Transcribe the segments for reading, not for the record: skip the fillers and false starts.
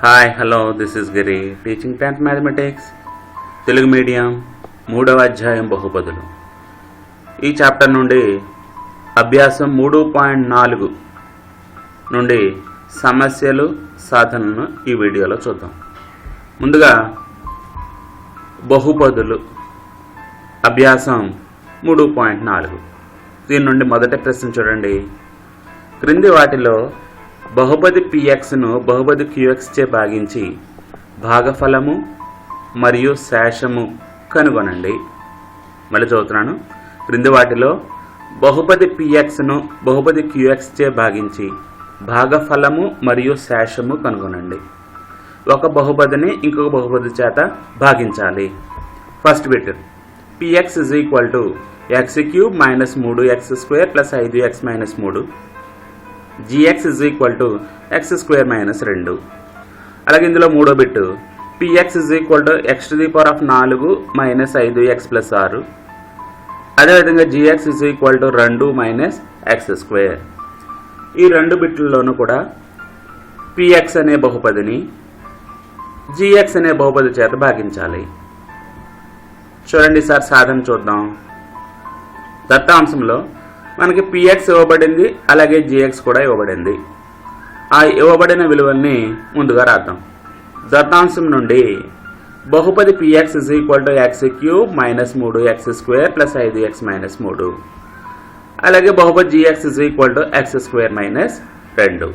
Hi hello this is Giri teaching 10th mathematics Telugu medium 3వ అధ్యాయం బహుపదులు. ఈ చాప్టర్ నుండి అభ్యాసం 3.4 నుండి సమస్యలు సాధనలను ఈ వీడియోలో చూద్దాం. ముందుగా బహుపదులు అభ్యాసం 3.4. దీని నుండి మొదటి ప్రశ్న చూడండి. క్రింది వాటిలో బహుపది pxను బహుపది qx చే భాగించి భాగఫలము మరియు శేషము కనుగొనండి. మళ్ళీ చదువుతున్నాను. క్రింది వాటిలో బహుపది pxను బహుపది qx చే భాగించి భాగఫలము మరియు శేషము కనుగొనండి. ఒక బహుపదిని ఇంకొక బహుపది చేత భాగించాలి. First bit px is equal to x³ minus 3x² plus 5x minus 3. gx is equal to x² minus 2. అలాగే ఇందులో మూడో bit px is equal to x⁴ minus 5x plus 6. అదేవిధంగా gx is equal to 2 minus x². ఈ రెండు బిట్లలోనూ కూడా px అనే బహుపదిని gx అనే బహుపది చేత భాగించాలి. చూడండి సార్, సాధన చూద్దాం. దత్తాంశంలో మనకి px ఇవ్వబడింది, అలాగే gx కూడా ఇవ్వబడింది. ఆ ఇవ్వబడిన విలువల్ని ముందుగా రాద్దాం. దత్తాంశం నుండి బహుపది px is equal to x³ minus 3x² plus 5x minus 3. అలాగే బహుపది gx is equal to x² minus 2.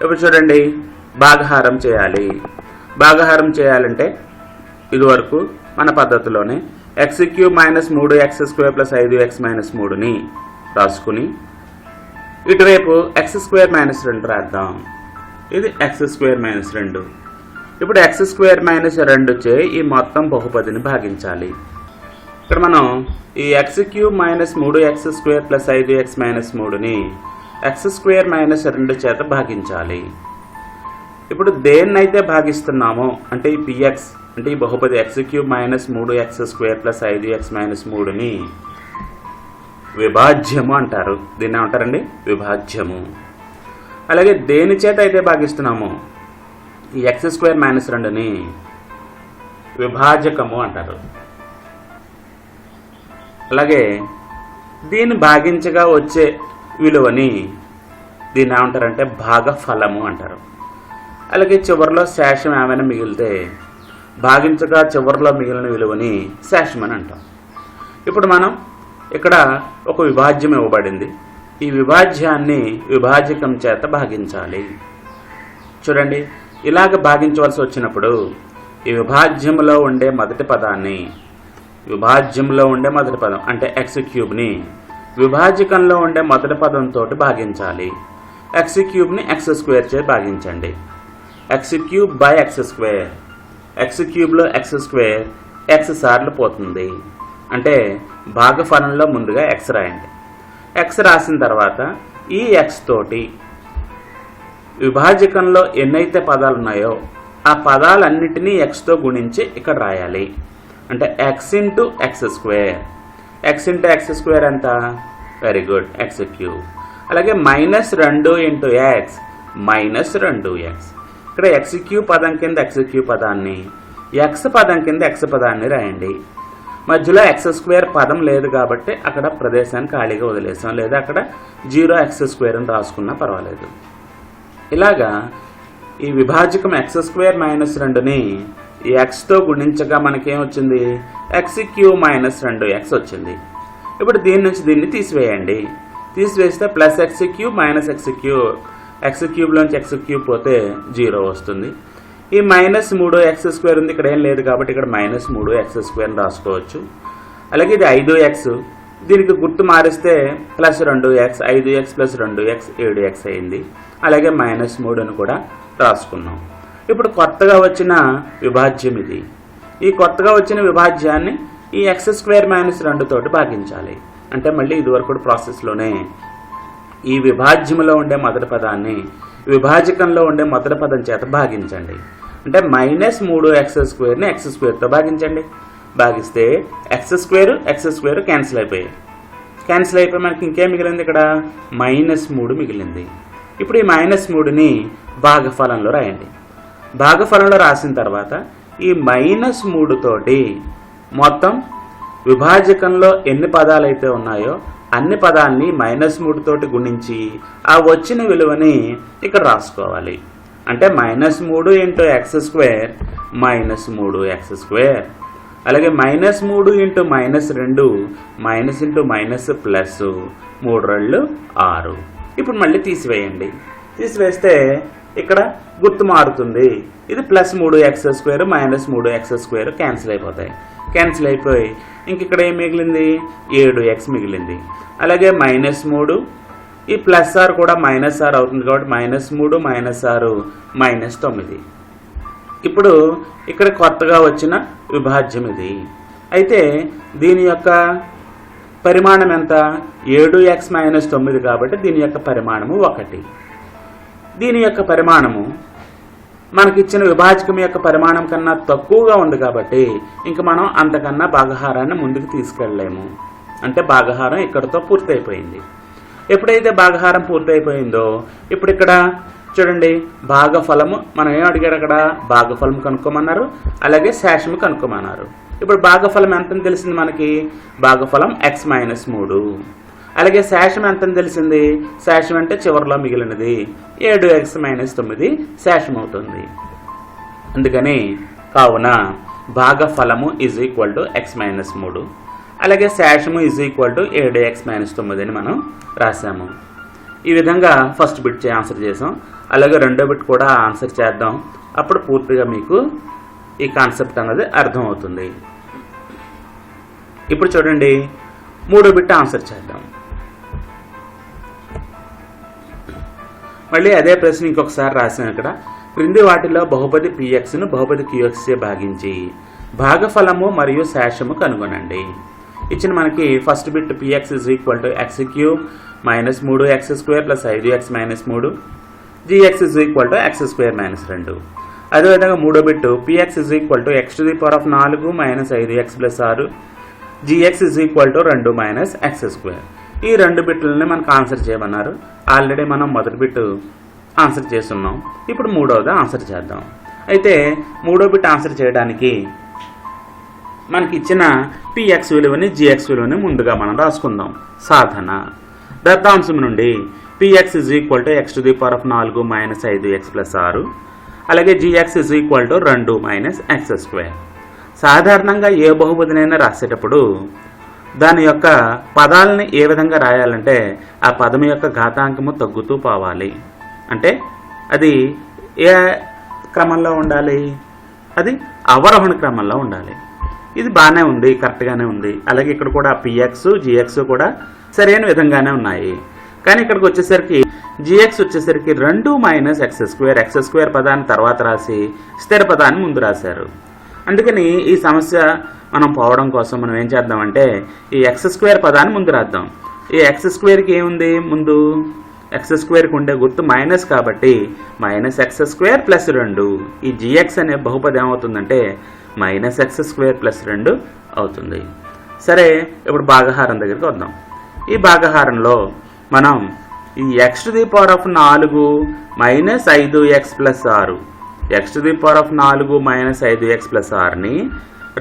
ఇప్పుడు చూడండి, భాగహారం చేయాలి. భాగహారం చేయాలంటే ఇదివరకు మన పద్ధతిలోనే x³ minus 3x² plus 5x minus 3ని రాసుకుని ఇటువైపు x² minus 2 రాద్దాం. ఇది x² minus 2. ఇప్పుడు x² minus 2 చే ఈ మొత్తం బహుపదిని భాగించాలి. ఇక్కడ మనం ఈ x³ minus 3x² plus 5x minus 3ని x² minus 2 చేత భాగించాలి. ఇప్పుడు దేన్నైతే భాగిస్తున్నామో అంటే ఈ px అంటే ఈ బహుపది x³ minus 3x² plus 5x minus 3ని విభాజ్యము అంటారు. దీన్ని ఏమంటారండి? విభాజ్యము. అలాగే దేని చేత అయితే భాగిస్తున్నామో ఈ x² minus 2ని విభాజకము అంటారు. అలాగే దీన్ని భాగించగా వచ్చే విలువని దీన్ని ఏమంటారంటే భాగఫలము అంటారు. అలాగే చివరిలో శేషం ఏమైనా మిగిలితే భాగించగా చివరిలో మిగిలిన విలువని శేషం అని అంటాం. ఇప్పుడు మనం ఇక్కడ ఒక విభాజ్యం ఇవ్వబడింది. ఈ విభాజ్యాన్ని విభాజకం చేత భాగించాలి. చూడండి, ఇలాగ భాగించవలసి వచ్చినప్పుడు ఈ విభాజ్యంలో ఉండే మొదటి పదాన్ని విభాజ్యంలో ఉండే మొదటి పదం అంటే x³ విభాజకంలో ఉండే మొదటి పదంతో భాగించాలి. x³ x² చే భాగించండి. x³ by x². x³ x² x సార్లు పోతుంది. అంటే భాగఫలంలో ముందుగా x రాయండి. x రాసిన తర్వాత ఈ x తోటి విభాజకంలో ఎన్నైతే పదాలు ఉన్నాయో ఆ పదాలన్నిటినీ xతో గుణించి ఇక్కడ రాయాలి. అంటే x into x². x into x² ఎంత? Very good, x³. అలాగే -2 ఇంటూ x మైనస్ 2x. ఇక్కడ x³ పదం కింద x³ పదాన్ని, x పదం కింద x పదాన్ని రాయండి. మధ్యలో x² పదం లేదు కాబట్టి అక్కడ ప్రదేశాన్ని ఖాళీగా వదిలేసాం, లేదా అక్కడ 0x² అని రాసుకున్నా పర్వాలేదు. ఇలాగా ఈ విభాజకం x² minus 2ని ఈ xతో గుణించగా మనకేమొచ్చింది? x³ minus 2x వచ్చింది. ఇప్పుడు దీని నుంచి దీన్ని తీసివేయండి. తీసివేస్తే plus x³ minus x³. x³ x³ పోతే 0 వస్తుంది. ఈ -3x² ఉంది, ఇక్కడ ఏం లేదు కాబట్టి ఇక్కడ -3x² అని రాసుకోవచ్చు. అలాగే ఇది 5x, దీనికి గుర్తు మారిస్తే +2x, 5x plus 2x 7x అయింది. అలాగే -3 అని కూడా రాసుకున్నాం. ఇప్పుడు కొత్తగా వచ్చిన విభాజ్యం ఇది. ఈ కొత్తగా వచ్చిన విభాజ్యాన్ని ఈ x² minus 2 తోటి భాగించాలి. అంటే మళ్ళీ ఇదివరకు ప్రాసెస్లోనే ఈ విభాజ్యంలో ఉండే మొదటి పదాన్ని విభాజకంలో ఉండే మొదటి పదం చేత భాగించండి. అంటే -3x² x²తో భాగించండి. భాగిస్తే x² క్యాన్సిల్ అయిపోయాయి. మనకి ఇంకేం మిగిలింది? ఇక్కడ -3 మిగిలింది. ఇప్పుడు ఈ -3ని భాగఫలంలో రాయండి. భాగఫలంలో రాసిన తర్వాత ఈ -3 తోటి మొత్తం విభాజకంలో ఎన్ని పదాలు అయితే ఉన్నాయో అన్ని పదాలని -3 తోటి గుణించి ఆ వచ్చిన విలువని ఇక్కడ రాసుకోవాలి. అంటే -3 × x² -3x², అలాగే -3 × -2 -× +3 6. ఇప్పుడు మళ్ళీ తీసివేయండి. తీసివేస్తే ఇక్కడ గుర్తు మారుతుంది. ఇది +3x² -3x² క్యాన్సిల్ అయిపోతాయి. క్యాన్సిల్ అయిపోయి ఇంక ఇక్కడ ఏం మిగిలింది? 7x మిగిలింది. అలాగే -3 ఈ +r కూడా -r అవుతుంది కాబట్టి -3 -6 -9. ఇప్పుడు ఇక్కడ కొత్తగా వచ్చిన విభాజ్యం ఇది. అయితే దీని యొక్క పరిమాణం ఎంత? 7x - 9 కాబట్టి దీని యొక్క పరిమాణము 1. దీని యొక్క పరిమాణము మనకిచ్చిన విభాజకం యొక్క పరిమాణం కన్నా తక్కువగా ఉంది కాబట్టి ఇంక మనం అంతకన్నా భాగహారాన్ని ముందుకు తీసుకెళ్ళలేము. అంటే భాగహారం ఇక్కడతో పూర్తయిపోయింది. ఎప్పుడైతే భాగహారం పూర్తయిపోయిందో ఇప్పుడు ఇక్కడ చూడండి భాగఫలము మనం ఏం అడిగారు? అక్కడ భాగఫలం కనుక్కోమన్నారు, అలాగే శేషము కనుక్కోమన్నారు. ఇప్పుడు భాగఫలం ఎంతని తెలిసింది మనకి? భాగఫలం x - 3. అలాగే శేషం ఎంతని తెలిసింది? శేషం అంటే చివరిలో మిగిలినది 7x - 9 శేషం అవుతుంది. అందుకని కావున భాగఫలము x - 3 అలాగే శేషము 7x - 9 అని మనం రాసాము. ఈ విధంగా ఫస్ట్ బిట్ ఆన్సర్ చేసాం. అలాగే రెండో బిట్ కూడా ఆన్సర్ చేద్దాం. అప్పుడు పూర్తిగా మీకు ఈ కాన్సెప్ట్ అన్నది అర్థమవుతుంది. ఇప్పుడు చూడండి మూడో బిట్ ఆన్సర్ చేద్దాం. మళ్ళీ అదే ప్రశ్న ఇంకొకసారి రాసాం. ఇక్కడ క్రింది వాటిలో బహుపది pxను బహుపది qxచే భాగించి భాగఫలము మరియు శేషము కనుగొనండి. ఇచ్చిన మనకి first bit px = x³ - 3x² + 5x - 3 gx = x² - 2. అదేవిధంగా మూడో bit px = x⁴ - 5x + 6 gx = 2 - x². ఈ రెండు బిట్లని మనకు ఆన్సర్ చేయమన్నారు. ఆల్రెడీ మనం మొదటి బిట్ ఆన్సర్ చేస్తున్నాం. ఇప్పుడు మూడవది ఆన్సర్ చేద్దాం. అయితే మూడో బిట్ ఆన్సర్ చేయడానికి మనకి ఇచ్చిన px విలువని gx విలువని ముందుగా మనం రాసుకుందాం. సాధన దత్తాంశం నుండి px = x⁴ - 5x + 6 అలాగే gx = 2 - x². సాధారణంగా ఏ బహుపదినైనా రాసేటప్పుడు దాని యొక్క పదాలని ఏ విధంగా రాయాలంటే ఆ పదం యొక్క ఘాతాంకము తగ్గుతూ పోవాలి. అంటే అది ఏ క్రమంలో ఉండాలి? అది అవరోహణ క్రమంలో ఉండాలి. ఇది బాగానే ఉంది, కరెక్ట్గానే ఉంది. అలాగే ఇక్కడ కూడా px gx కూడా సరైన విధంగానే ఉన్నాయి. కానీ ఇక్కడికి వచ్చేసరికి gx వచ్చేసరికి 2 - x² పదాన్ని తర్వాత రాసి స్థిర పదాన్ని ముందు రాశారు. అందుకని ఈ సమస్య మనం పోవడం కోసం మనం ఏం చేద్దామంటే ఈ x² పదాన్ని ముందు రాద్దాం. ఈ x²కి ఏముంది? ముందు x²కి ఉండే గుర్తు మైనస్ కాబట్టి -x² + 2. ఈ gx అనే బహుపది ఏమవుతుందంటే -x² + 2 అవుతుంది. సరే, ఇప్పుడు భాగహారం దగ్గరికి వద్దాం. ఈ భాగహారంలో మనం ఈ x⁴ - 5x + 6 x⁴ - 5x + 6ని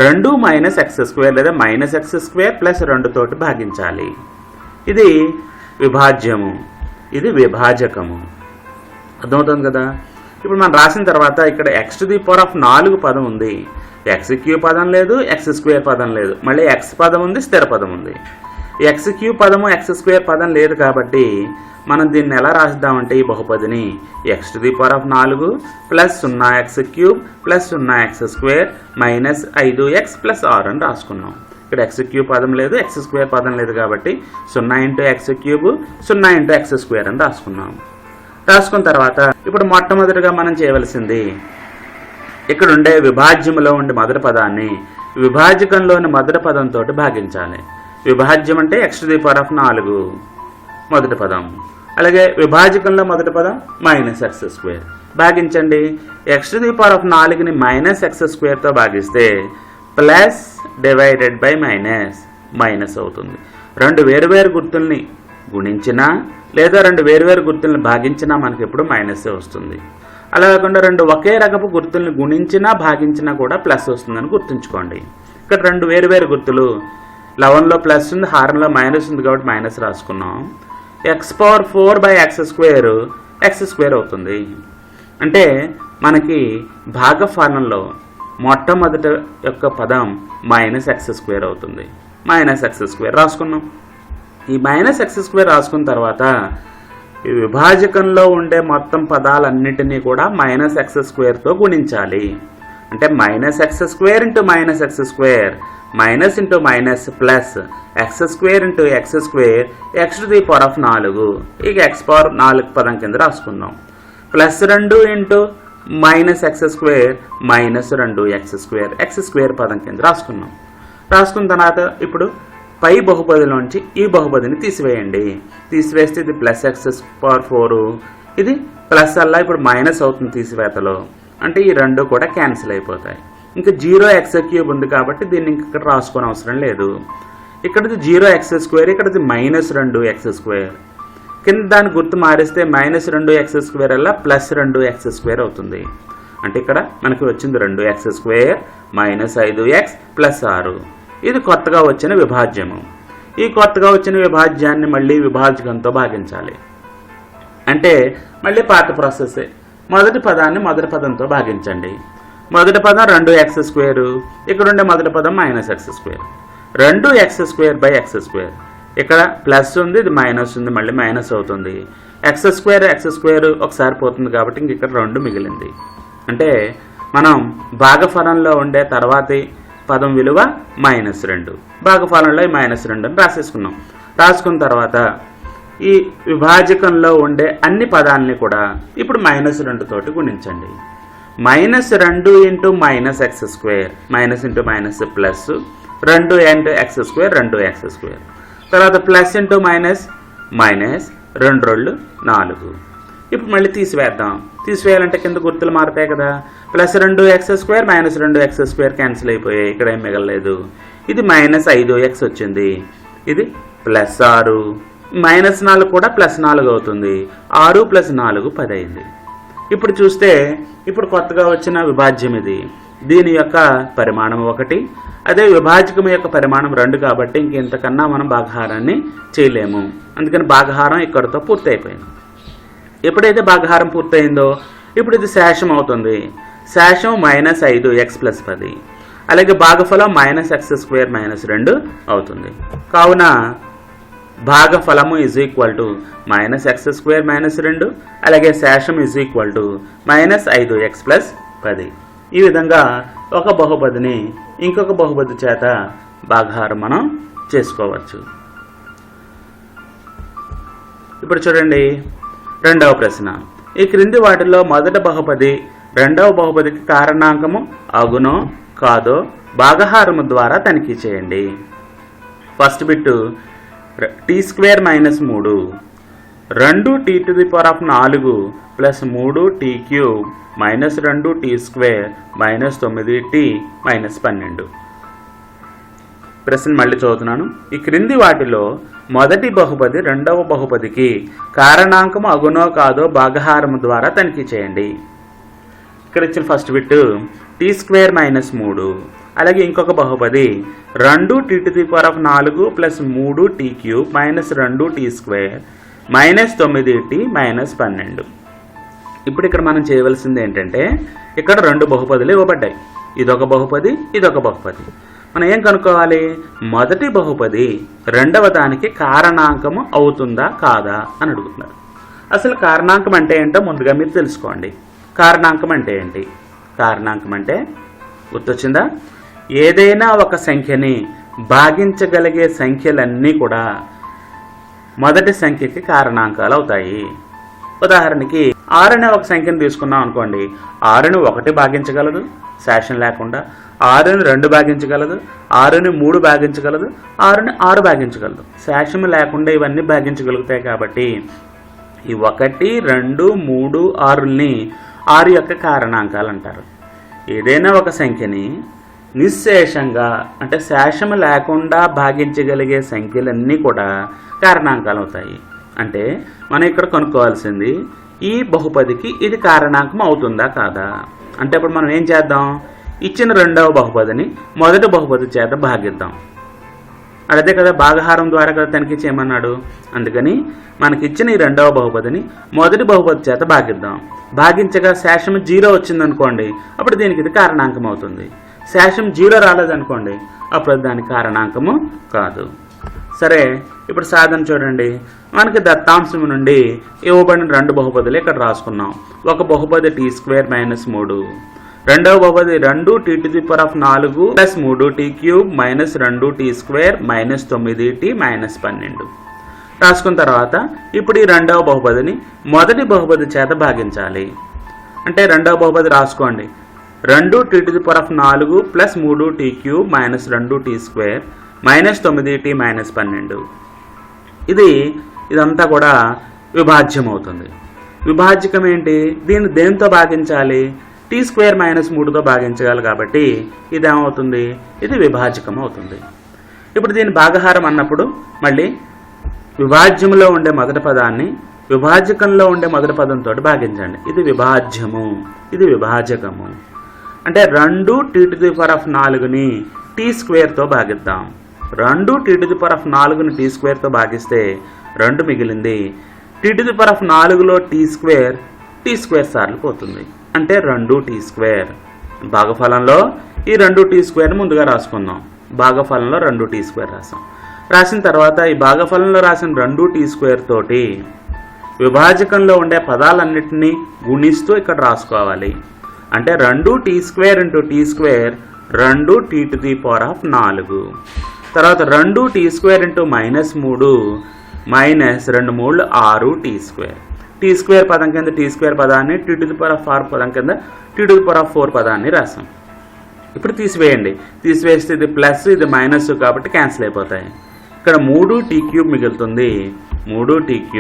2 - x² లేదా -x² + 2 తోటి భాగించాలి. ఇది విభాజ్యము, ఇది విభాజకము. అర్థమవుతుంది కదా? ఇప్పుడు మనం రాసిన తర్వాత ఇక్కడ x⁴ పదం ఉంది, x³ పదం లేదు, x² పదం లేదు, మళ్ళీ x పదం ఉంది, స్థిర పదం ఉంది. x³ పదము x² పదం లేదు కాబట్టి మనం దీన్ని ఎలా రాసిద్దామంటే ఈ బహుపదిని x⁴ + 0x³ + 0x² - 5x + 6 అని రాసుకున్నాం. ఇక్కడ x³ పదం లేదు, x² పదం లేదు కాబట్టి 0 × x³ 0 × x² అని రాసుకున్నాం. రాసుకున్న తర్వాత ఇప్పుడు మొట్టమొదటిగా మనం చేయవలసింది ఇక్కడ ఉండే విభాజ్యంలో ఉండే మొదటి పదాన్ని విభాజకంలోని మొదటి పదంతో భాగించాలి. విభాజ్యం అంటే x⁴ 4 మొదటి పదం, అలాగే విభాజకంలో మొదటి పదం -x². భాగించండి. x⁴ ని -x² తో భాగిస్తే ప్లస్ డివైడెడ్ బై మైనస్ అవుతుంది. రెండు వేరువేరు గుర్తుల్ని గుణించినా లేదా రెండు వేరువేరు గుర్తుల్ని భాగించినా మనకి ఎప్పుడు మైనస్ వస్తుంది. అలా కాకుండా రెండు ఒకే రకపు గుర్తుల్ని గుణించినా భాగించినా కూడా ప్లస్ వస్తుందని గుర్తుంచుకోండి. ఇక్కడ రెండు వేరు వేరు గుర్తులు, 11లో ప్లస్ ఉంది, హారంలో మైనస్ ఉంది కాబట్టి మైనస్ రాసుకున్నాం. x⁴/x² x² అవుతుంది. అంటే మనకి భాగఫలంలో మొట్టమొదటి యొక్క పదం -x² అవుతుంది. -x² రాసుకున్నాం. ఈ -x² రాసుకున్న తర్వాత ఈ విభాజకంలో ఉండే మొత్తం పదాలన్నిటినీ కూడా -x²తో గుణించాలి. అంటే -x² × -x², minus into minus plus x² × x², x⁴. ఇక x⁴ పదం కింద రాసుకుందాం. +2 × -x², -2x², x² పదం కింద రాసుకున్నాం. రాసుకున్న తర్వాత ఇప్పుడు పై బహుపదిలోంచి ఈ బహుపదిని తీసివేయండి. తీసివేస్తే ఇది +x⁴, ఇది ప్లస్ అలా ఇప్పుడు మైనస్ అవుతుంది తీసివేతలో. అంటే ఈ రెండు కూడా క్యాన్సిల్ అయిపోతాయి. ఇంకా 0x³ ఉంది కాబట్టి దీన్ని ఇక్కడ రాసుకొని అవసరం లేదు. ఇక్కడది 0x², ఇక్కడది -2x². కింద దాని గుర్తు మారిస్తే -2x² అలా +2x² అవుతుంది. అంటే ఇక్కడ మనకి వచ్చింది 2x² -5x +6. ఇది కొత్తగా వచ్చిన విభాజ్యము. ఈ కొత్తగా వచ్చిన విభాజ్యాన్ని మళ్ళీ విభాజకంతో భాగించాలి. అంటే మళ్ళీ పాత ప్రాసెసే. మొదటి పదాన్ని మొదటి పదంతో భాగించండి. మొదటి పదం 2x², ఇక్కడ ఉండే మొదటి పదం -x². 2x²/x². ఇక్కడ ప్లస్ ఉంది, ఇది మైనస్ ఉంది, మళ్ళీ మైనస్ అవుతుంది. x² ఒకసారి పోతుంది కాబట్టి ఇంక ఇక్కడ 2 మిగిలింది. అంటే మనం భాగఫలంలో ఉండే తర్వాతి పదం విలువ -2, భాగఫలంలో -2 అని రాసేసుకున్నాం. రాసుకున్న తర్వాత ఈ విభాజకంలో ఉండే అన్ని పదాలని కూడా ఇప్పుడు -2 తోటి గుణించండి. -2 × -x², minus into minus plus 2 × x², 2x². తర్వాత ప్లస్ ఇంటూ మైనస్ మైనస్ 2 × 4. ఇప్పుడు మళ్ళీ తీసివేద్దాం. తీసివేయాలంటే కింద గుర్తులు మారుతాయి కదా. +2x², -2x² క్యాన్సిల్ అయిపోయాయి. ఇక్కడ ఏం మిగలలేదు. ఇది -5x వచ్చింది. ఇది +6, -4 కూడా +4 అవుతుంది. 6 + 4 10 అయింది. ఇప్పుడు చూస్తే ఇప్పుడు కొత్తగా వచ్చిన విభాజ్యం ఇది. దీని యొక్క పరిమాణం 1, అదే విభాజకం యొక్క పరిమాణం 2 కాబట్టి ఇంకెంతకన్నా మనం భాగహారాన్ని చేయలేము. అందుకని భాగహారం ఇక్కడితో పూర్తయిపోయింది. ఎప్పుడైతే భాగహారం పూర్తయిందో ఇప్పుడు ఇది శేషం అవుతుంది. శేషం -5x + 10. అలాగే భాగఫలం -x² -2 అవుతుంది. కావున భాగఫలము = -x² -2, అలాగే శేషం -5x + 10. ఈ విధంగా ఒక బహుపదిని ఇంకొక బహుపది చేత భాగహారం మనం చేసుకోవచ్చు. ఇప్పుడు చూడండి రెండవ ప్రశ్న. ఈ క్రింది వాటిలో మొదటి బహుపది రెండవ బహుపదికి కారణాంకము అగునో కాదో భాగహారము ద్వారా తనిఖీ చేయండి. First bit t² - 3, 2t⁴ + 4 + 3t³ - 2t² - 9t - 12. ప్రశ్న మళ్ళీ చదువుతున్నాను. ఈ క్రింది వాటిలో మొదటి బహుపది రెండవ బహుపదికి కారణాంకము అగునో కాదో భాగహారము ద్వారా తనిఖీ చేయండి. ఇక్కడ ఇచ్చిన ఫస్ట్ బిట్ t² - 3, అలాగే ఇంకొక బహుపది 2t⁴ + 4 + 3t³ - 2t² - 9t - 12. ఇప్పుడు ఇక్కడ మనం చేయవలసింది ఏంటంటే ఇక్కడ 2 బహుపదులు ఇవ్వబడ్డాయి. ఇదొక బహుపది, ఇదొక బహుపది. మనం ఏం కనుక్కోవాలి? మొదటి బహుపది రెండవ దానికి కారణాంకము అవుతుందా కాదా అని అడుగుతున్నారు. అసలు కారణాంకం అంటే ఏంటో ముందుగా మీరు తెలుసుకోండి. కారణాంకం అంటే ఏంటి? కారణాంకం అంటే గుర్తొచ్చిందా? ఏదైనా ఒక సంఖ్యని భాగించగలిగే సంఖ్యలన్నీ కూడా మొదటి సంఖ్యకి కారణాంకాలు అవుతాయి. ఉదాహరణకి 6 అనే ఒక సంఖ్యను తీసుకున్నాం అనుకోండి. 6ని 1 భాగించగలదు శేషం లేకుండా, 6ని 2 భాగించగలదు, 6ని 3 భాగించగలదు, 6ని 6 భాగించగలదు. శేషము లేకుండా ఇవన్నీ భాగించగలుగుతాయి. కాబట్టి ఈ 1, 2, 3, 6ని 6 యొక్క కారణాంకాలు అంటారు. ఏదైనా ఒక సంఖ్యని నిశ్శేషంగా అంటే శేషము లేకుండా భాగించగలిగే సంఖ్యలన్నీ కూడా కారణాంకాలు అవుతాయి. అంటే మనం ఇక్కడ కనుక్కోవాల్సింది ఈ బహుపదికి ఇది కారణాంకం అవుతుందా కాదా అంటే ఇప్పుడు మనం ఏం చేద్దాం, ఇచ్చిన రెండవ బహుపదిని మొదటి బహుపది చేత భాగిద్దాం. అదే కదా భాగహారం ద్వారా కదా తనిఖీ చేయమన్నాడు. అందుకని మనకిచ్చిన ఈ రెండవ బహుపదిని మొదటి బహుపది చేత భాగిద్దాం. భాగించగా శేషం 0 వచ్చిందనుకోండి, అప్పుడు దీనికి ఇది కారణాంకం అవుతుంది. శేషం 0 రాలేదనుకోండి, అప్పుడు దానికి కారణాంకము కాదు. సరే, ఇప్పుడు సాధన చూడండి. మనకి దత్తాంశం నుండి ఇవ్వబడిన రెండు బహుపదులు ఇక్కడ రాసుకున్నాం. ఒక బహుపది t² - 3, రెండవ బహుపది 2t⁴ plus 3t³ minus 2t² minus 9t minus 12 రాసుకున్న తర్వాత ఇప్పుడు ఈ రెండవ బహుపదిని మొదటి బహుపది చేత భాగించాలి. అంటే రెండవ బహుపది రాసుకోండి. 2t⁴ plus 3t³ minus 2t² minus 9t minus 12 ఇదంతా కూడా విభాజ్యం అవుతుంది. విభాజ్యకం ఏంటి? దీన్ని దేంతో భాగించాలి? t² - 3తో భాగించగలరు కాబట్టి ఇది ఏమవుతుంది? ఇది విభాజకం అవుతుంది. ఇప్పుడు దీని భాగహారం అన్నప్పుడు మళ్ళీ విభాజ్యంలో ఉండే మొదటి పదాన్ని విభాజకంలో ఉండే మొదటి పదంతో భాగించండి. ఇది విభాజ్యము, ఇది విభాజకము. అంటే 2t⁴ t²తో భాగిద్దాం. 2t⁴ t²తో భాగిస్తే 2 మిగిలింది. t⁴లో t² సార్లు పోతుంది, అంటే 2t². భాగఫలంలో ఈ 2t² ముందుగా రాసుకుందాం. భాగఫలంలో 2t² రాసిన తర్వాత ఈ భాగఫలంలో రాసిన 2t² తోటి విభాజకంలో ఉండే పదాలన్నింటినీ గుణిస్తూ ఇక్కడ రాసుకోవాలి. అంటే 2t² × t², 2t⁴. తర్వాత 2t² × -3 మైనస్ 2 3 6t². t² పదం కింద t² పదాన్ని, t⁴ పదం కింద t⁴ పదాన్ని రాసాం. ఇప్పుడు తీసివేయండి. తీసివేస్తే ఇది ప్లస్, ఇది మైనస్ కాబట్టి క్యాన్సిల్ అయిపోతాయి. ఇక్కడ 3t³ మిగులుతుంది. 3t³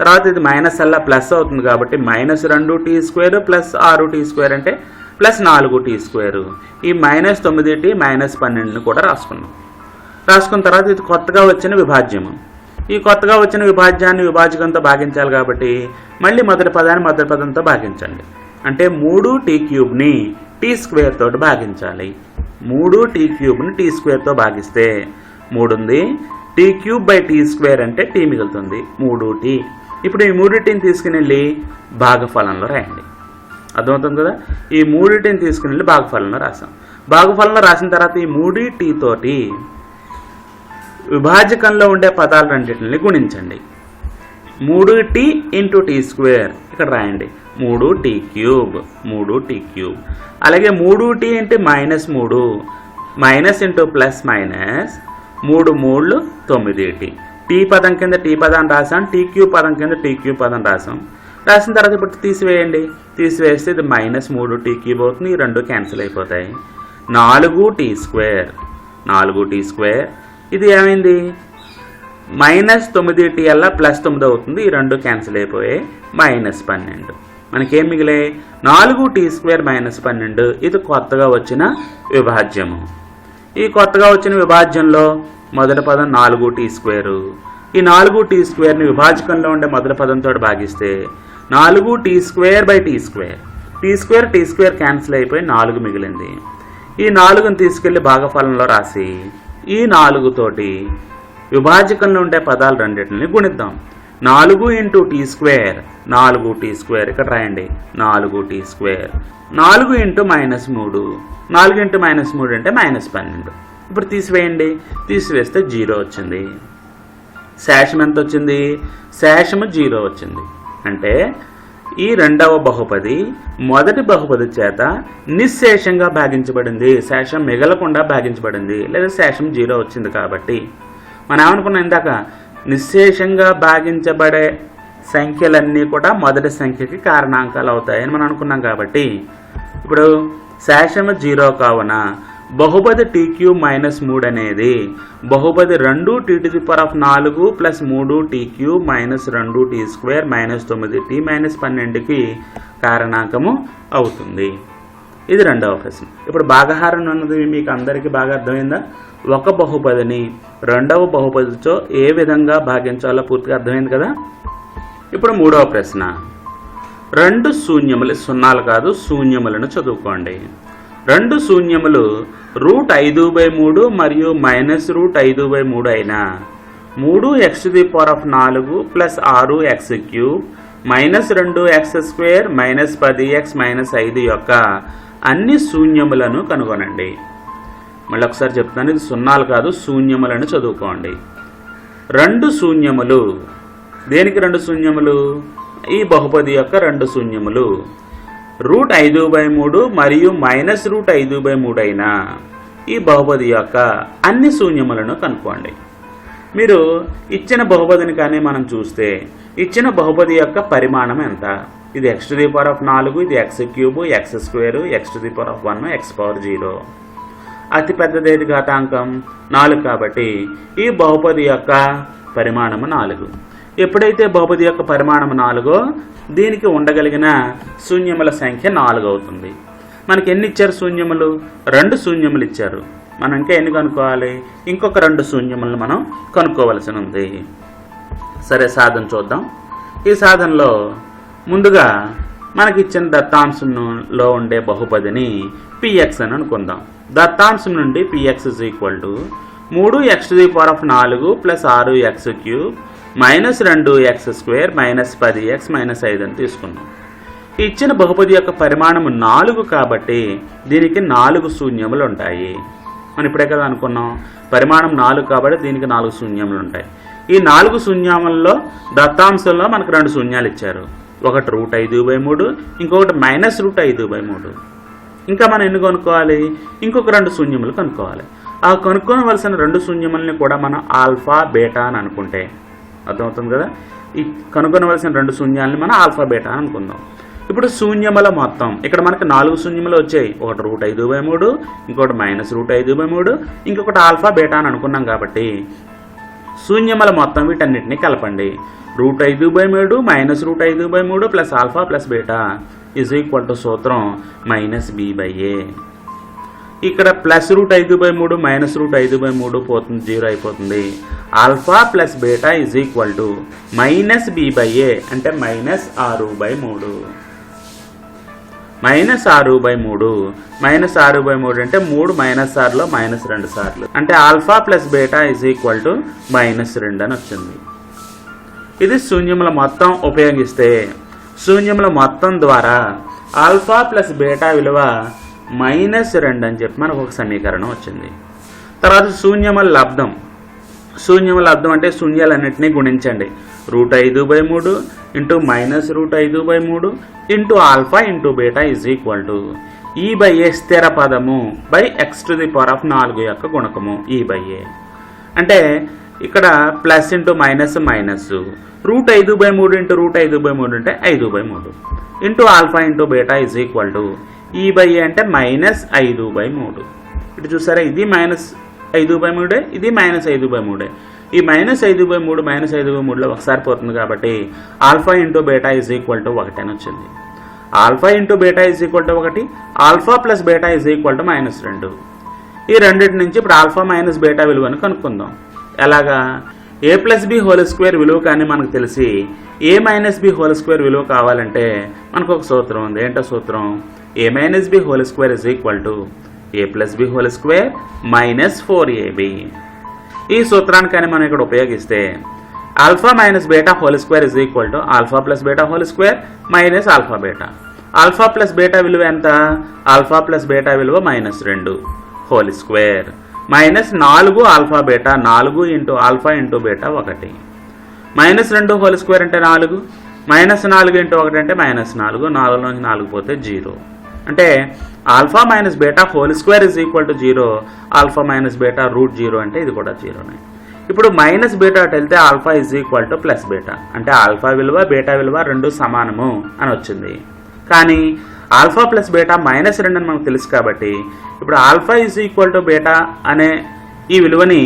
తర్వాత ఇది మైనస్ అలా ప్లస్ అవుతుంది కాబట్టి మైనస్ 2t² ప్లస్ 6t² అంటే ప్లస్ 4t². ఈ మైనస్ 9t మైనస్ 12ని కూడా రాసుకున్నాం. రాసుకున్న తర్వాత ఇది కొత్తగా వచ్చిన విభాజ్యము. ఈ కొత్తగా వచ్చిన విభాజ్యాన్ని విభాజకంతో భాగించాలి కాబట్టి మళ్ళీ మొదటి పదాన్ని మొదటి పదంతో భాగించండి. అంటే 3t³ t² తోటి భాగించాలి. 3t³ t² భాగిస్తే 3 ఉంది. t³ t² అంటే t మిగులుతుంది 3t. ఇప్పుడు ఈ 3tని తీసుకుని వెళ్ళి భాగఫలంలో రాయండి. అర్థమవుతుంది కదా? ఈ 3tని తీసుకుని వెళ్ళి భాగఫలంలో రాసాం. భాగఫలంలో రాసిన తర్వాత ఈ 3t తోటి విభాజకంలో ఉండే పదాలు రెండింటిని గుణించండి. 3t × t² ఇక్కడ రాయండి. 3t³ అలాగే 3t × -3 minus into plus minus 3 3 9t. t పదం కింద t పదాన్ని రాసాం, t³ పదం కింద t³ పదం రాసాం. రాసిన తర్వాత ఇప్పుడు తీసివేయండి. తీసివేస్తే ఇది -3t³ అవుతుంది. ఈ రెండు క్యాన్సిల్ అయిపోతాయి. 4t². ఇది ఏమైంది? -9t అలా +9 అవుతుంది. ఈ రెండు క్యాన్సిల్ అయిపోయాయి. -12 మనకేం మిగిలే? 4t² - 12. ఇది కొత్తగా వచ్చిన విభాజ్యము. ఈ కొత్తగా వచ్చిన విభాజ్యంలో మొదటి పదం 4t². ఈ 4t²ని విభాజకంలో ఉండే మొదటి పదంతో భాగిస్తే 4t²/t². t² క్యాన్సిల్ అయిపోయి 4 మిగిలింది. ఈ 4ని తీసుకెళ్లి భాగఫలంలో రాసి ఈ 4 తోటి విభాజకంలో ఉండే పదాలు రెండింటిని గుణిద్దాం. 4 × t², 4t² ఇక్కడ రాయండి. 4t². 4 × -3, 4 × -3 అంటే -12. ఇప్పుడు తీసివేయండి. తీసివేస్తే 0 వచ్చింది. శేషం ఎంత వచ్చింది? శేషము 0 వచ్చింది. అంటే ఈ రెండవ బహుపది మొదటి బహుపది చేత నిశ్శేషంగా భాగించబడింది. శేషం మిగలకుండా భాగించబడింది, లేదా శేషం 0 వచ్చింది. కాబట్టి మనం ఏమనుకున్నాం ఇందాక, నిశ్శేషంగా భాగించబడే సంఖ్యలన్నీ కూడా మొదటి సంఖ్యకి కారణాంకాలు అవుతాయని మనం అనుకున్నాం. కాబట్టి ఇప్పుడు శేషము 0 కావున బహుపది t³ - 3 అనేది బహుపది 2t⁴ plus 3t³ minus 2t² minus 9t minus 12కి కారణాంకము అవుతుంది. ఇది రెండవ ప్రశ్న. ఇప్పుడు భాగహారం అన్నది మీకు అందరికీ బాగా అర్థమైందా? ఒక బహుపదిని రెండవ బహుపదితో ఏ విధంగా భాగించాలో పూర్తిగా అర్థమైంది కదా? ఇప్పుడు మూడవ ప్రశ్న. రెండు శూన్యములు, సున్నాలు కాదు శూన్యములను చదువుకోండి. రెండు శూన్యములు √5/3 మరియు -√5/3 అయిన 3x⁴ plus 6x³ -2x² -10x -5 యొక్క అన్ని శూన్యములను కనుగొనండి. మళ్ళీ ఒకసారి చెప్తాను, ఇది సున్నాలు కాదు శూన్యములను చదువుకోండి. రెండు శూన్యములు, దేనికి రెండు శూన్యములు? ఈ బహుపది యొక్క రెండు శూన్యములు √5/3 మరియు -√5/3 అయిన ఈ బహుపది యొక్క అన్ని శూన్యములను కనుక్కోండి. మీరు ఇచ్చిన బహుపదిని కానీ మనం చూస్తే ఇచ్చిన బహుపది యొక్క పరిమాణం ఎంత? ఇది x⁴, ఇది x³ x² x⁴1 x⁴0. అతి పెద్దదేది ఘాతాంకం 4 కాబట్టి ఈ బహుపది యొక్క పరిమాణము 4. ఎప్పుడైతే బహుపది యొక్క పరిమాణం 4 దీనికి ఉండగలిగిన శూన్యముల సంఖ్య 4 అవుతుంది. మనకి ఎన్ని ఇచ్చారు శూన్యములు? 2 శూన్యములు ఇచ్చారు. మనం ఇంకా ఎన్ని కనుక్కోవాలి? ఇంకొక 2 శూన్యములను మనం కనుక్కోవలసి ఉంది. సరే, సాధన చూద్దాం. ఈ సాధనలో ముందుగా మనకి ఇచ్చిన దత్తాంశంలో ఉండే బహుపదిని px అని అనుకుందాం. దత్తాంశం నుండి px = 3x⁴ plus 6x³ -2x² -10x -5 అని తీసుకున్నాం. ఇచ్చిన బహుపది యొక్క పరిమాణం 4 కాబట్టి దీనికి 4 శూన్యములు ఉంటాయి. మనం ఇప్పుడే కదా అనుకున్నాం, పరిమాణం 4 కాబట్టి దీనికి 4 శూన్యములు ఉంటాయి. ఈ 4 శూన్యములలో దత్తాంశంలో మనకు 2 శూన్యాలు ఇచ్చారు. ఒకటి √5/3, ఇంకొకటి -√5/3. ఇంకా మనం ఎన్ని కనుక్కోవాలి? ఇంకొక 2 శూన్యములు కనుక్కోవాలి. ఆ కనుక్కోవలసిన 2 శూన్యములని కూడా మనం ఆల్ఫా బీటా అని అనుకుంటే అర్థమవుతుంది కదా. ఈ కనుక్కోవలసిన 2 శూన్యాలని మనం ఆల్ఫా బీటా అని అనుకుందాం. ఇప్పుడు శూన్యముల మొత్తం ఇక్కడ మనకి 4 శూన్యములు వచ్చాయి. ఒకటి √5/3, ఇంకొకటి -√5/3, ఇంకొకటి ఆల్ఫా బీటా అని అనుకున్నాం కాబట్టి శూన్యముల మొత్తం వీటన్నిటిని కలపండి. √5/3 -√5/3 ప్లస్ ఆల్ఫా ప్లస్ బీటా = సూత్రం -b/a. ఇక్కడ +√5/3 -√5/3 పోతుంది, 0 అయిపోతుంది. ఆల్ఫా ప్లస్ బీటా -b/a అంటే -6/3. -6/3 అంటే 3 -6లో -2 సార్లు అంటే ఆల్ఫా ప్లస్ బీటా -2 అని వచ్చింది. ఇది శూన్యముల మొత్తం ఉపయోగిస్తే శూన్యముల మొత్తం ద్వారా ఆల్ఫా ప్లస్ బీటా విలువ -2 అని చెప్పి మనకు ఒక సమీకరణం వచ్చింది. తర్వాత శూన్యముల లబ్ధం. శూన్యముల లబ్ధం అంటే శూన్యాలన్నింటినీ గుణించండి. √5/3 into -√5/3 into alpha into beta E/a స్థిర పదము బై x⁴ యొక్క గుణకము E/a. అంటే ఇక్కడ plus into minus minus, √5/3 into √5/3 అంటే 5/3 into alpha into beta E/a అంటే -5/3. ఇటు చూసారా, ఇది -5/3, ఇది -5/3. ఈ -5/3 -5/3లో ఒకసారి పోతుంది కాబట్టి ఆల్ఫా ఇంటూ బీటా = 1 అని వచ్చింది. Alpha into beta = 1, alpha plus beta -2. ఈ రెండింటి నుంచి ఇప్పుడు ఆల్ఫా మైనస్ బీటా విలువను కనుక్కుందాం. ఎలాగా? a+b² విలువ కానీ మనకు తెలిసి a−b² విలువ కావాలంటే మనకు ఒక సూత్రం ఉంది. ఏంటో సూత్రం? a−b² a+b² -4ab. ఈ సూత్రాన్ని కానీ మనం ఇక్కడ ఉపయోగిస్తే alpha minus beta ² alpha plus beta ² alpha beta. Alpha plus beta విలువ ఎంత? ఆల్ఫా ప్లస్ బీటా విలువ -2 ² -4 alpha beta 4 into alpha into beta 1. -2 ² అంటే 4, -4 ఇంటూ 1 అంటే -4, 4లోంచి 4 పోతే 0. అంటే alpha minus beta ² 0, alpha minus beta √0 అంటే ఇది కూడా 0. ఇప్పుడు మైనస్ బీటా అటు వెళ్తే ఆల్ఫా ప్లస్ బీటా అంటే ఆల్ఫా విలువ బీటా విలువ 2 సమానము అని వచ్చింది. కానీ ఆల్ఫా ప్లస్ బీటా -2 అని మనకు తెలుసు కాబట్టి ఇప్పుడు ఆల్ఫా బీటా అనే ఈ విలువని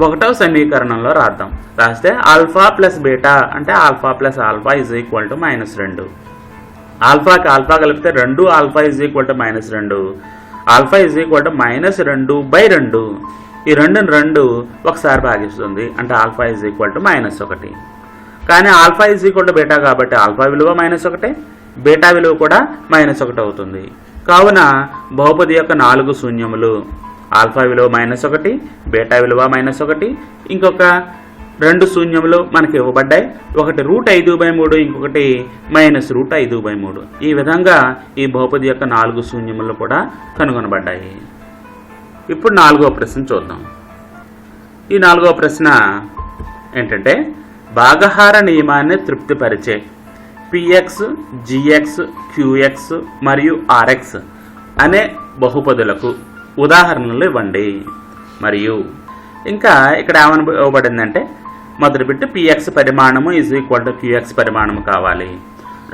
1వ సమీకరణంలో రాద్దాం. రాస్తే ఆల్ఫా ప్లస్ బీటా అంటే ఆల్ఫా ప్లస్ ఆల్ఫా -2. ఆల్ఫాకి ఆల్ఫా కలిపితే 2 ఆల్ఫా -2, ఆల్ఫా -2/2. ఈ 2 ఒకసారి భాగిస్తుంది అంటే ఆల్ఫా -1. కానీ ఆల్ఫా బీటా కాబట్టి ఆల్ఫా విలువ -1, బీటా విలువ కూడా -1 అవుతుంది. కావున బహుపది యొక్క 4 శూన్యములు ఆల్ఫా విలువ -1, బీటా విలువ -1, ఇంకొక 2 శూన్యములు మనకి ఇవ్వబడ్డాయి. ఒకటి √5/3, ఇంకొకటి -√5/3. ఈ విధంగా ఈ బహుపది యొక్క 4 శూన్యములు కూడా కనుగొనబడ్డాయి. ఇప్పుడు 4వ ప్రశ్న చూద్దాం. ఈ 4వ ప్రశ్న ఏంటంటే భాగహార నియమాన్ని తృప్తిపరిచే px, gx, qx మరియు rx అనే బహుపదులకు ఉదాహరణలు ఇవ్వండి. మరియు ఇంకా ఇక్కడ ఏమని ఇవ్వబడిందంటే మొదటి బిట్ px పరిమాణము = qx పరిమాణము కావాలి.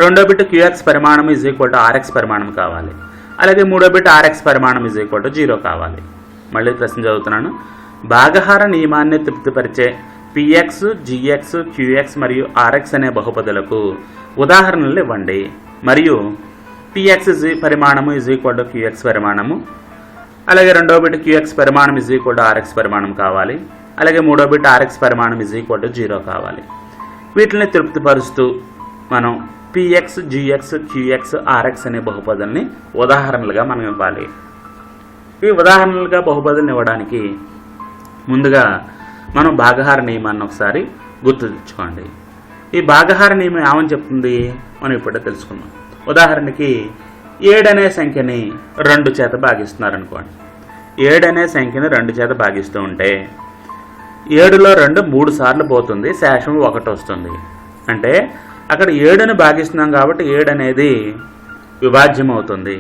రెండో బిట్ qx పరిమాణము = rx పరిమాణము కావాలి. అలాగే మూడో బిట్ rx పరిమాణం = 0 కావాలి. మళ్ళీ ప్రశ్న చదువుతున్నాను. భాగహార నియమాన్ని తృప్తిపరిచే px, gx, qx మరియు rx అనే బహుపదులకు ఉదాహరణలు ఇవ్వండి. మరియు px పరిమాణము = qx పరిమాణము, అలాగే రెండో బిట్ qx పరిమాణం = rx పరిమాణం కావాలి. అలాగే మూడో బిట్ rx పరిమాణం = 0 కావాలి. వీటిని తృప్తిపరుస్తూ మనం px, gx, qx, rx అనే బహుపదుల్ని ఉదాహరణలుగా మనం ఇవ్వాలి. ఈ ఉదాహరణలుగా బహుపదులను ఇవ్వడానికి ముందుగా మనం భాగహార నియమాన్ని ఒకసారి గుర్తు తెచ్చుకోండి. ఈ భాగహార నియమం ఏమని చెప్తుంది మనం ఇప్పుడే తెలుసుకుందాం. ఉదాహరణకి 7 అనే సంఖ్యని 2 చేత భాగిస్తున్నారు అనుకోండి. 7 అనే సంఖ్యని 2 చేత భాగిస్తూ ఉంటే 7లో 2 3 సార్లు పోతుంది, శేషం 1 వస్తుంది. అంటే అక్కడ 7ని భాగిస్తున్నాం కాబట్టి 7 అనేది విభాజ్యం అవుతుంది.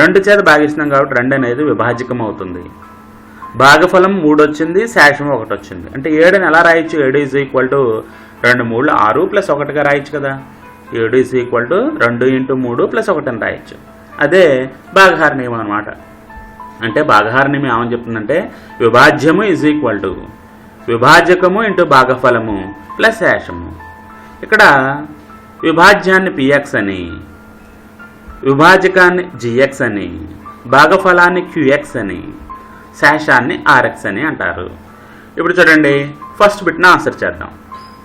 2 చేత భాగిస్తున్నాం కాబట్టి 2 అనేది విభాజకం అవుతుంది. భాగఫలం 3 వచ్చింది, శేషం 1 వచ్చింది. అంటే 7ని ఎలా రాయొచ్చు? 7 = 2 3 6 + 1గా రాయొచ్చు కదా. 7 = 2 × 3 + 1 అని రాయొచ్చు. అదే భాగహార నియమం అనమాట. అంటే భాగహార నియమం ఏమని చెప్తుందంటే విభాజ్యము = విభాజకము × భాగఫలము + శేషము. ఇక్కడ విభాజ్యాన్ని px అని, విభాజకాన్ని gx అని, భాగఫలాన్ని qx అని, శేషాన్ని rx అని అంటారు. ఇప్పుడు చూడండి, ఫస్ట్ బిట్ని ఆన్సర్ చేద్దాం.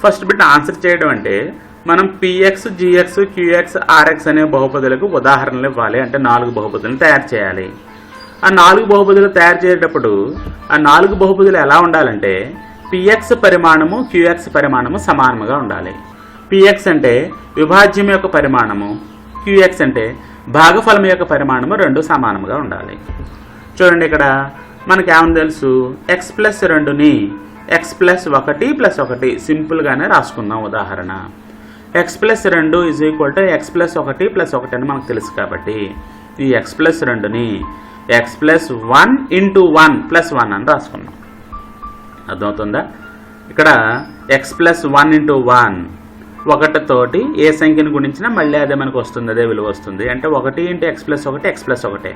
ఫస్ట్ బిట్ని ఆన్సర్ చేయడం అంటే మనం px, gx, qx, rx అనే బహుపదులకు ఉదాహరణలు ఇవ్వాలి. అంటే 4 బహుపదులను తయారు చేయాలి. ఆ 4 బహుపదులు తయారు చేసేటప్పుడు ఆ 4 బహుపదులు ఎలా ఉండాలంటే px పరిమాణము, qx పరిమాణము సమానంగా ఉండాలి. px అంటే విభాజ్యం యొక్క పరిమాణము, qx అంటే భాగఫలం యొక్క పరిమాణము 2 సమానంగా ఉండాలి. చూడండి, ఇక్కడ మనకి ఏమని తెలుసు? x + 2ని x + 1 + 1 సింపుల్గానే రాసుకుందాం. ఉదాహరణ x + 2 = x + 1 + 1 అని మనకు తెలుసు కాబట్టి ఈ x + 2ని x + 1 × 1 + 1 అని రాసుకున్నాం. అర్థమవుతుందా? ఇక్కడ x + 1 × 1 1 తోటి ఏ సంఖ్యను గుణించినా మళ్ళీ అదే మనకు వస్తుంది, అదే విలువ వస్తుంది. అంటే 1 × x + 1 x + 1.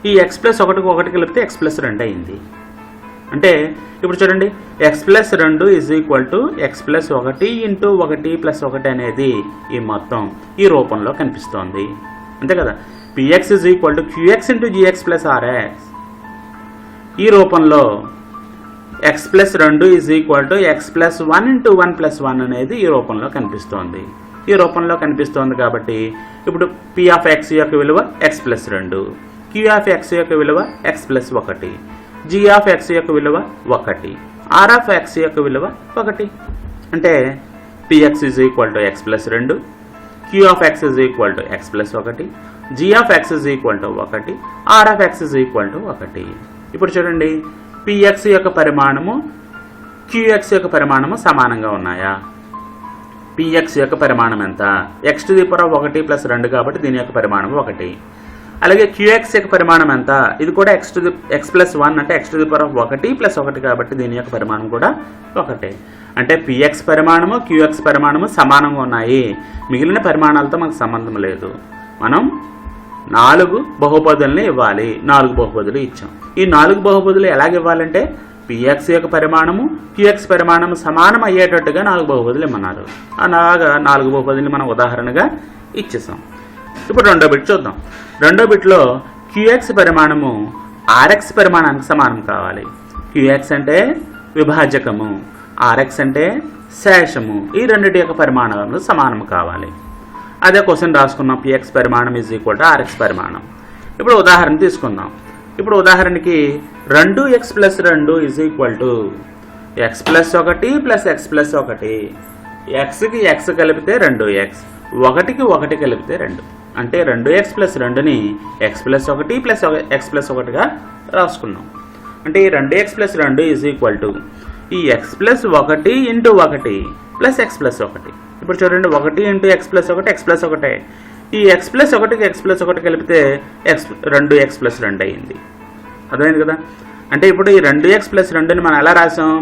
ఈ x + 1కు 1 కలిపితే x + 2 అయింది. అంటే ఇప్పుడు చూడండి, x + 2 = x + 1 × 1 + 1 అనేది ఈ మొత్తం ఈ రూపంలో కనిపిస్తోంది. అంతే కదా. px = qx × gx + rx. ఈ రూపంలో x + 2 = x + 1 × 1 + 1 అనేది ఈ రూపంలో కనిపిస్తోంది. ఈ రూపంలో కనిపిస్తోంది కాబట్టి ఇప్పుడు p(x) యొక్క విలువ x + 2, q(x) యొక్క విలువ x + 1, g(x) యొక్క విలువ 1, r(x) యొక్క విలువ 1. అంటే px = x + 2, q(x) = x + 1, g(x) = 1, r(x) = 1. ఇప్పుడు చూడండి, px యొక్క పరిమాణము, qx యొక్క పరిమాణము సమానంగా ఉన్నాయా? px యొక్క పరిమాణం ఎంత? x⁻1 + 2 కాబట్టి దీని యొక్క పరిమాణం 1. అలాగే qx యొక్క పరిమాణం ఎంత? ఇది కూడా x + 1 అంటే x⁻1 + 1 కాబట్టి దీని యొక్క పరిమాణం కూడా 1. అంటే px పరిమాణము, qx పరిమాణము సమానంగా ఉన్నాయి. మిగిలిన పరిమాణాలతో మనకు సంబంధం లేదు. మనం 4 బహుపదుల్ని ఇవ్వాలి. 4 బహుపదులు ఇచ్చాం. ఈ 4 బహుపదులు ఎలాగ ఇవ్వాలంటే px యొక్క పరిమాణము, qx పరిమాణము సమానం అయ్యేటట్టుగా 4 బహుపదులు ఇమ్మన్నారు. అలాగా 4 బహుపదుల్ని మనం ఉదాహరణగా ఇచ్చేసాం. ఇప్పుడు రెండో బిట్ చూద్దాం. రెండో బిట్లో qx పరిమాణము rx పరిమాణానికి సమానం కావాలి. qx అంటే విభాజకము, rx అంటే శేషము. ఈ రెండింటి యొక్క పరిమాణాలు సమానము కావాలి. అదే క్వశ్చన్ రాసుకున్నాం, పిఎక్స్ పరిమాణం ఈజ్ ఈక్వల్ టు ఆర్ఎక్స్ పరిమాణం. ఇప్పుడు ఉదాహరణ తీసుకుందాం. ఇప్పుడు ఉదాహరణకి 2x + 2 is equal to x + 1 + x + 1. ఎక్స్కి ఎక్స్ కలిపితే 2x, 1కి 1 కలిపితే 2. అంటే 2x + 2ని x + 1 + x + 1గా రాసుకున్నాం. అంటే ఈ 2x + 2 ఈజ్ ఈక్వల్ టు ఈ x + 1 × 1 + x + 1. ఇప్పుడు చూడండి, 1 × x + 1 x + 1. ఈ x + 1కి x + 1 కలిపితే 2x + 2 అయింది. అర్థమైంది కదా. అంటే ఇప్పుడు ఈ 2x + 2ని మనం ఎలా రాసాం,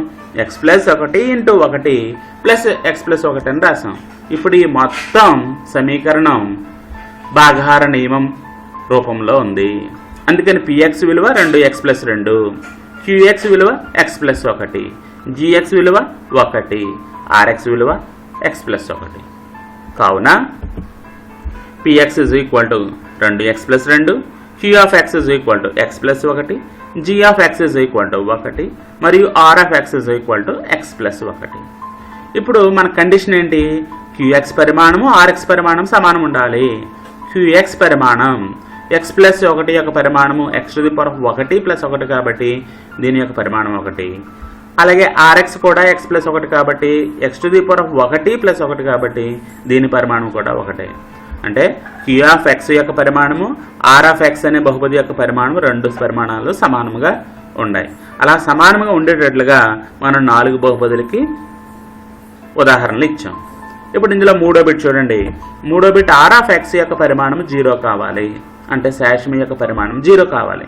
x + 1 × 1 + x + 1 అని రాసాం. ఇప్పుడు ఈ మొత్తం సమీకరణం భాగాహార నియమం రూపంలో ఉంది. అందుకని px విలువ 2x + 2, qx విలువ x + 1, gx విలువ 1, rx విలువ x + 1. కావున px = 2x + 2, qx = x + 1, gx = 1 మరియు rx = x + 1. ఇప్పుడు మన కండిషన్ ఏంటి, qx పరిమాణము rx పరిమాణం సమానం ఉండాలి. qx పరిమాణం x + 1 యొక్క పరిమాణము x⁻1 + 1 కాబట్టి దీని యొక్క పరిమాణం 1. అలాగే rx కూడా x + 1 కాబట్టి x⁻1 + 1 కాబట్టి దీని పరిమాణం కూడా 1. అంటే qx యొక్క పరిమాణము rx అనే బహుపది యొక్క పరిమాణము 2 పరిమాణాలు సమానంగా ఉన్నాయి. అలా సమానంగా ఉండేటట్లుగా మనం 4 బహుపదులకి ఉదాహరణలు ఇచ్చాం. ఇప్పుడు ఇందులో 3వ బిట్ చూడండి. 3వ బిట్ rx యొక్క పరిమాణం 0 కావాలి. అంటే శాశ్వతం యొక్క పరిమాణం 0 కావాలి.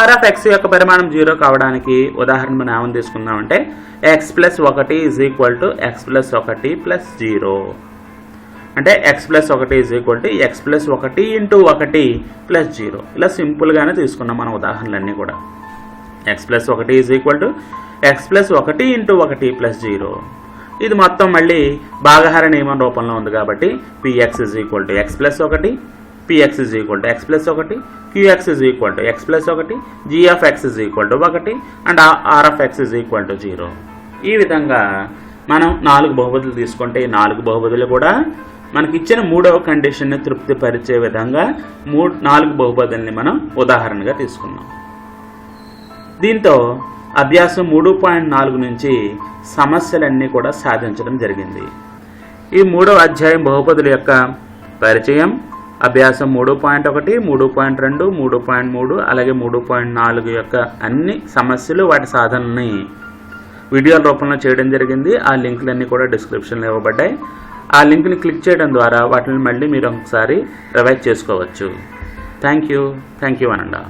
rx యొక్క పరిమాణం 0 కావడానికి ఉదాహరణ మనం ఏమని తీసుకుందామంటే x + 1 = x + 1 + 0. అంటే x + 1 = x + 1 × 1 + 0. ఇలా సింపుల్గానే తీసుకున్నాం మన ఉదాహరణలన్నీ కూడా. x + 1 = x + 1 × 1 + 0. ఇది మొత్తం మళ్ళీ భాగాహార నియమం రూపంలో ఉంది కాబట్టి px = x + 1, px = x + 1, qx = x + 1, gx = 1 and rx = 0. ఈ విధంగా మనం 4 బహుపదులు తీసుకుంటే ఈ 4 బహుపదులు కూడా మనకి ఇచ్చిన 3వ కండిషన్ని తృప్తిపరిచే విధంగా 4 బహుపదుల్ని మనం ఉదాహరణగా తీసుకున్నాం. దీంతో అభ్యాసం 3.4 నుంచి సమస్యలన్నీ కూడా సాధించడం జరిగింది. ఈ 3వ అధ్యాయం బహుపదుల యొక్క పరిచయం, అభ్యాసం 3.1, 3.2, 3.3 అలాగే 3.4 యొక్క అన్ని సమస్యలు వాటి సాధనల్ని వీడియోల రూపంలో చేయడం జరిగింది. ఆ లింకులన్నీ కూడా డిస్క్రిప్షన్లో ఇవ్వబడ్డాయి. ఆ లింక్ని క్లిక్ చేయడం ద్వారా వాటిని మళ్ళీ మీరు ఒకసారి రివైజ్ చేసుకోవచ్చు. Thank you అనండా.